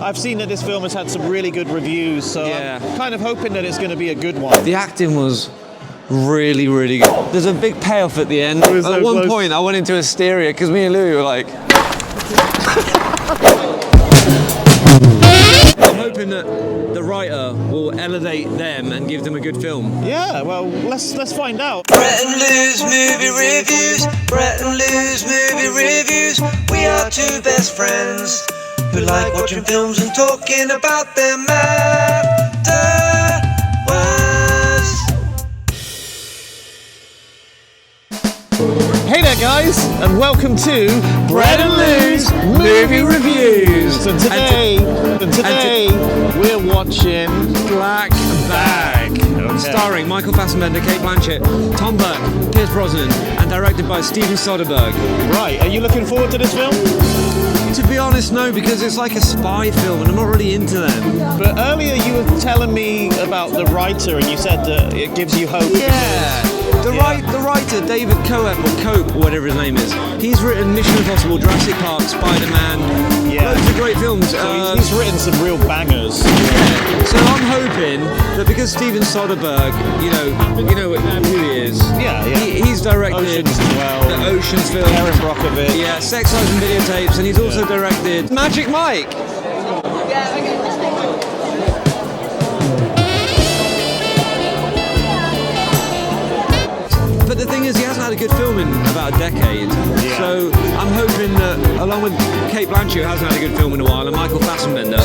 I've seen that this film has had some really good reviews, so Yeah. I'm kind of hoping that it's going to be a good one. The acting was really, really good. There's a big payoff at the end. was so At one close. point, I went into hysteria because me and Louis were like... I'm hoping that the writer will elevate them and give them a good film. Yeah, well, let's find out. Brett and Lou's movie reviews. Brett and Lou's movie reviews. We are two best friends who like watching films and talking about them afterwards. Hey there, guys, and welcome to Brett and Lou's Movie Reviews. And today we're watching Black Bag. Starring Michael Fassenbender, Cateblanchett, Tom Burke, Pierce Brosnan, and directed by Steven Soderbergh. Right, are you looking forward to this film? To be honest, no, because it's like a spy film and I'm not really into them. But earlier you were telling me about the writer, and you said that it gives you hope. Yeah. The writer, David Cope, or whatever his name is, he's written Mission Impossible, Jurassic Park, Spider-Man, loads of great films. So he's written some real bangers. Yeah. So I'm hoping that because Steven Soderbergh, you know who he is. Yeah. He's directed Oceans as well. the Oceans film. Aaron Brockovich. Yeah, Sex, Lies and Videotapes, and he's also directed Magic Mike. But the thing is, he hasn't had a good film in about a decade. Yeah. So I'm hoping that, along with Cateblanchett, who hasn't had a good film in a while, and Michael Fassenbender.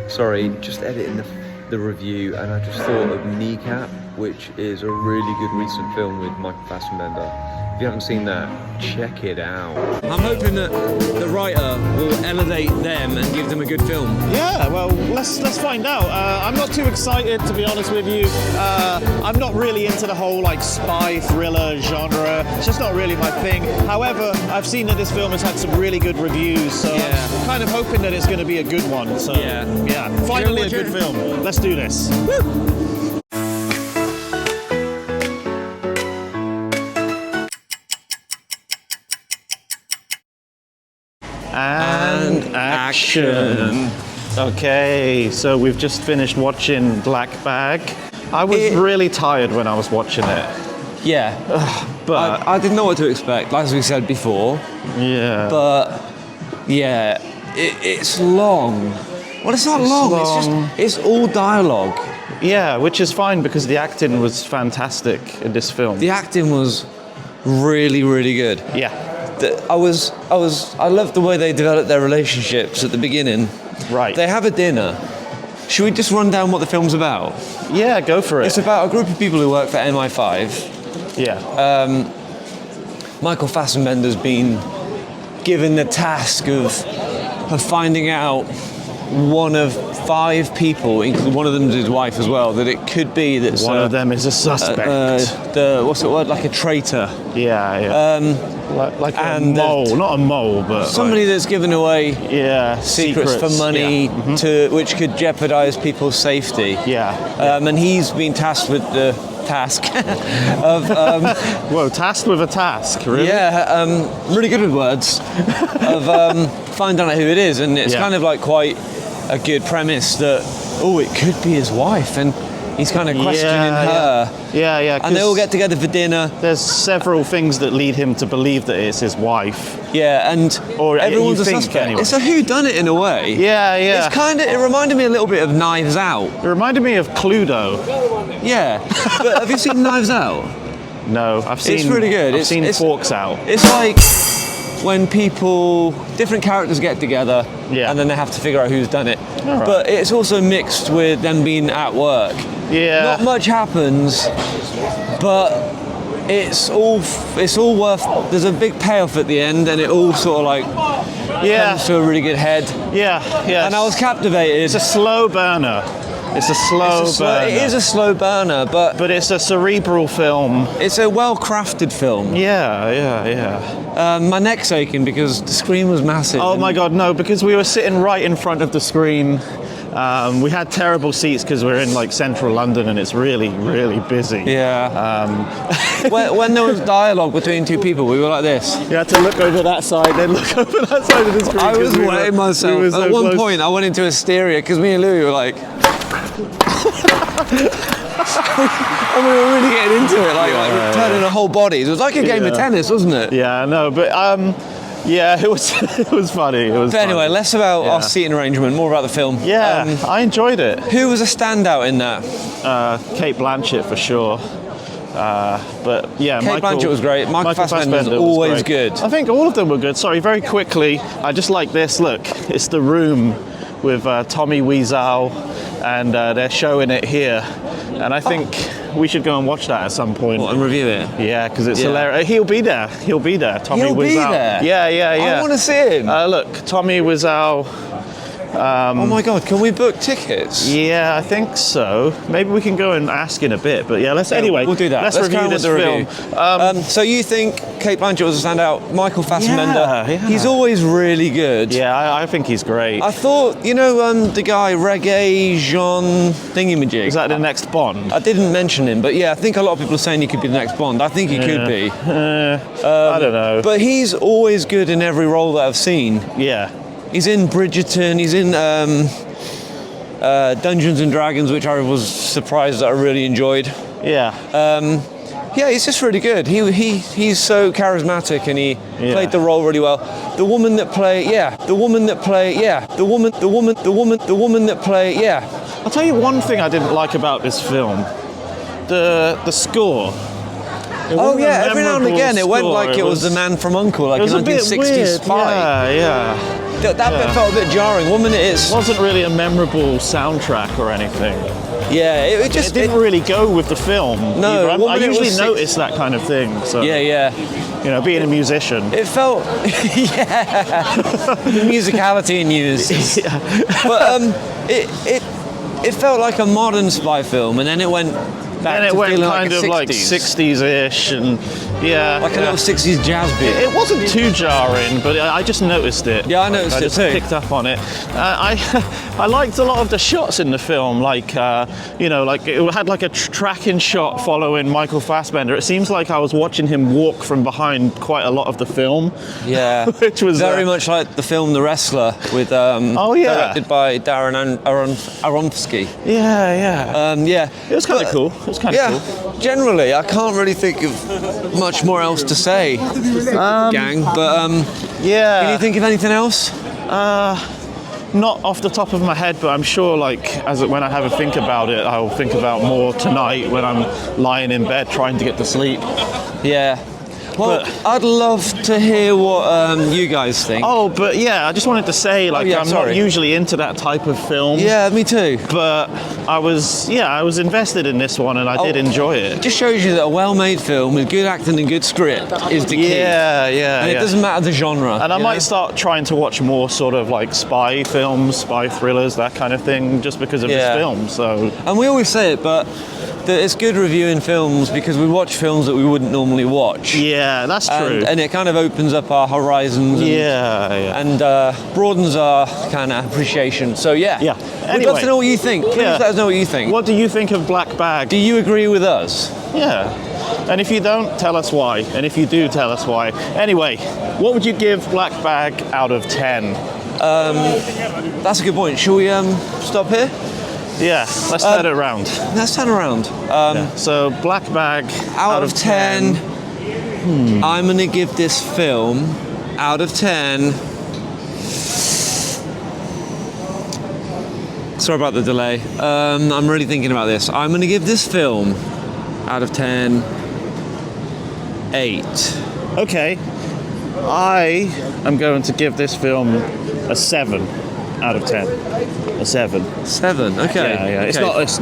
Sorry, just editing the review, and I just thought of Kneecap, which is a really good recent film with Michael Fassenbender. If you haven't seen that, check it out. I'm hoping that the writer will elevate them and give them a good film. Yeah, well, let's find out. I'm not too excited, to be honest with you. I'm not really into the whole like spy thriller genre. It's just not really my thing. However, I've seen that this film has had some really good reviews, so I'm kind of hoping that it's going to be a good one. So yeah, finally a good film. Let's do this. Woo! And action. Okay, so we've just finished watching Black Bag. I was really tired when I was watching it. Yeah, but I didn't know what to expect, as we said before. Yeah. But yeah, it's long. Well, it's not long. It's all dialogue. Yeah, which is fine because the acting was fantastic in this film. The acting was really, really good. Yeah. I loved the way they developed their relationships at the beginning. Right. They have a dinner. Should we just run down what the film's about? Yeah, go for it. It's about a group of people who work for MI5. Yeah. Michael Fassenbender's been given the task of finding out one of 5 people, including one of them is his wife as well, that it could be that one of them is a suspect. What's the word? Like a traitor. Yeah. Like a mole, not a mole, but somebody that's given away secrets for money which could jeopardize people's safety. And he's been tasked with the task of whoa, tasked with a task, really? Really good with words of finding out who it is, and it's kind of like quite a good premise that it could be his wife, and he's kind of questioning her. And they all get together for dinner. There's several things that lead him to believe that it's his wife. Or everyone's a suspect. Anyway. It's a whodunit in a way. It's it reminded me a little bit of Knives Out. It reminded me of Cluedo. Yeah. But have you seen Knives Out? No, I've seen. It's really good. I've seen Forks Out. It's like when different characters get together, and then they have to figure out who's done it. Right. But it's also mixed with them being at work. Yeah. Not much happens, but it's all worth. There's a big payoff at the end, and it all sort of like comes to a really good head. Yeah. And I was captivated. It's a slow burner. It's a slow burner. It is a slow burner, but it's a cerebral film. it's a well-crafted film. Yeah. My neck's aching because the screen was massive. Oh my God, no! Because we were sitting right in front of the screen. We had terrible seats because we're in like central London and it's really, really busy. Yeah. When there was dialogue between two people, we were like this. You had to look over that side, then look over that side of the screen. I was 'cause wetting myself. we were so At one close. point, I went into hysteria because me and Louis were like, and we were really getting into it, like turning our whole bodies. It was like a game of tennis, wasn't it? Yeah, no, but yeah, it was it was funny. It was. But anyway, funny. less about our seating arrangement, more about the film. Yeah, I enjoyed it. Who was a standout in that? Cateblanchett for sure. But yeah, Cateblanchett was great. Michael Fassbender was always good. I think all of them were good. Sorry, very quickly, I just like this. Look, it's The Room with Tommy Wiseau, and they're showing it here. And I think we should go and watch that at some point. And review it. Yeah, because it's hilarious. He'll be there. Tommy He'll be Wiseau. there? Yeah. I want to see him. Look, Tommy Wiseau. Oh my God, can we book tickets? Yeah, I think so. Maybe we can go and ask in a bit. But yeah, anyway. We'll do that. Let's carry review on this with the film. review. So you think Cateblanchett was a standout? Michael Fassenbender? Yeah. He's always really good. Yeah, I think he's great. I thought, the guy Regejean thingamajig. Is that the next Bond? I didn't mention him, but yeah, I think a lot of people are saying he could be the next Bond. I think he could be. I don't know. But he's always good in every role that I've seen. Yeah. He's in Bridgerton, he's in Dungeons and Dragons, which I was surprised that I really enjoyed. Yeah. Yeah, he's just really good. He's so charismatic and he played the role really well. The woman that played, I'll tell you one thing I didn't like about this film. The score. Oh yeah, every now and again it went like it was The Man from U.N.C.L.E., like it was a a bit 1960s weird. spy. Yeah. That bit felt a bit jarring. 1 minute it's... It wasn't really a memorable soundtrack or anything. Yeah, it didn't really go with the film. No, either. I usually was notice that kind of thing. So Yeah. being a musician. It felt... The musicality in news. But it felt like a modern spy film, and then it went back And it to went feeling kind like of like 60s-ish, and like a little 60s jazz beat. It wasn't too jarring, but I just noticed it. Yeah, I noticed I it just too. picked up on it. I liked a lot of the shots in the film, like like it had like a tracking shot following Michael Fassbender. It seems like I was watching him walk from behind quite a lot of the film. Yeah, which was very much like the film The Wrestler with directed by Darren Aronofsky. Yeah. Yeah, It was kind of cool. It was kind of cool. Generally, I can't really think of much more else to say, gang. But Yeah. can you think of anything else? Not off the top of my head, but I'm sure, when I have a think about it, I'll think about more tonight when I'm lying in bed trying to get to sleep. Yeah. Well, I'd love to hear what you guys think. Oh, but yeah, I just wanted to say, I'm not usually into that type of film. Yeah, me too. But I was invested in this one, and I did enjoy it. It just shows you that a well-made film with good acting and good script is the key. Yeah. And it doesn't matter the genre. And I might start trying to watch more sort of like spy films, spy thrillers, that kind of thing, just because of this film. So. And we always say it, but that it's good reviewing films because we watch films that we wouldn't normally watch. Yeah, that's true. And it kind of opens up our horizons. And broadens our kind of appreciation. So yeah. Anyway, we'd love to know what you think. Please let us know what you think. What do you think of Black Bag? Do you agree with us? Yeah. And if you don't, tell us why. And if you do, tell us why. Anyway, what would you give Black Bag out of 10? That's a good point. Shall we stop here? Yeah, let's turn it around. Let's turn around. So, Black Bag out of 10. I'm going to give this film out of 10. Sorry about the delay. I'm really thinking about this. I'm going to give this film out of 10, 8. Okay. I am going to give this film a 7. out of 10. A 7. 7. Okay. Yeah. It's okay. not. It's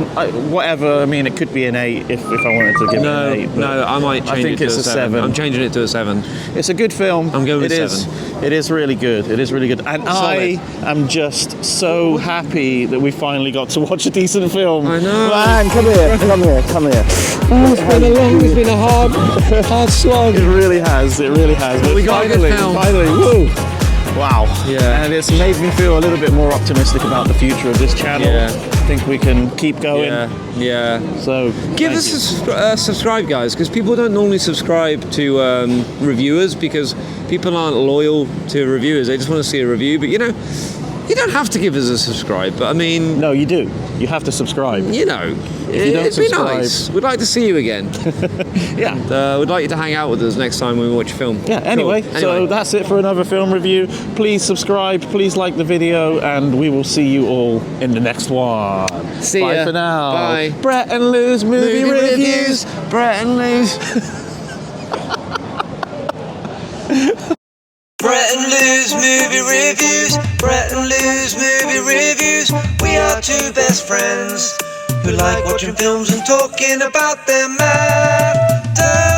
whatever. I mean, it could be an 8 if I wanted to give it an 8. But No, I might change I think it to it's a a 7. I'm changing it to a 7. It's a good film. I'm going with It 7. It is really good. It is really good. And I am just so happy that we finally got to watch a decent film. I know. Man, come here. Oh, it's been a hard slog. It really has. It really has. But we got a good film. Finally, woo! Wow. Yeah. And it's made me feel a little bit more optimistic about the future of this channel. Yeah. I think we can keep going. Yeah. So Give thank us you. a subscribe, guys, because people don't normally subscribe to reviewers because people aren't loyal to reviewers. They just want to see a review. But you know, you don't have to give us a subscribe. But I mean, No, you do. You have to subscribe. you know, you don't it'd be subscribe- nice. We'd like to see you again. Yeah. We'd like you to hang out with us next time when we watch a film. Yeah, Cool. anyway, so that's it for another film review. Please subscribe, please like the video, and we will see you all in the next one. See Bye ya. for now. Bye. Brett and Lou's movie reviews. Brett and Lou's. Brett and Lou's movie reviews. Brett and Lou's movie reviews. We are two best friends who like watching films and talking about them after.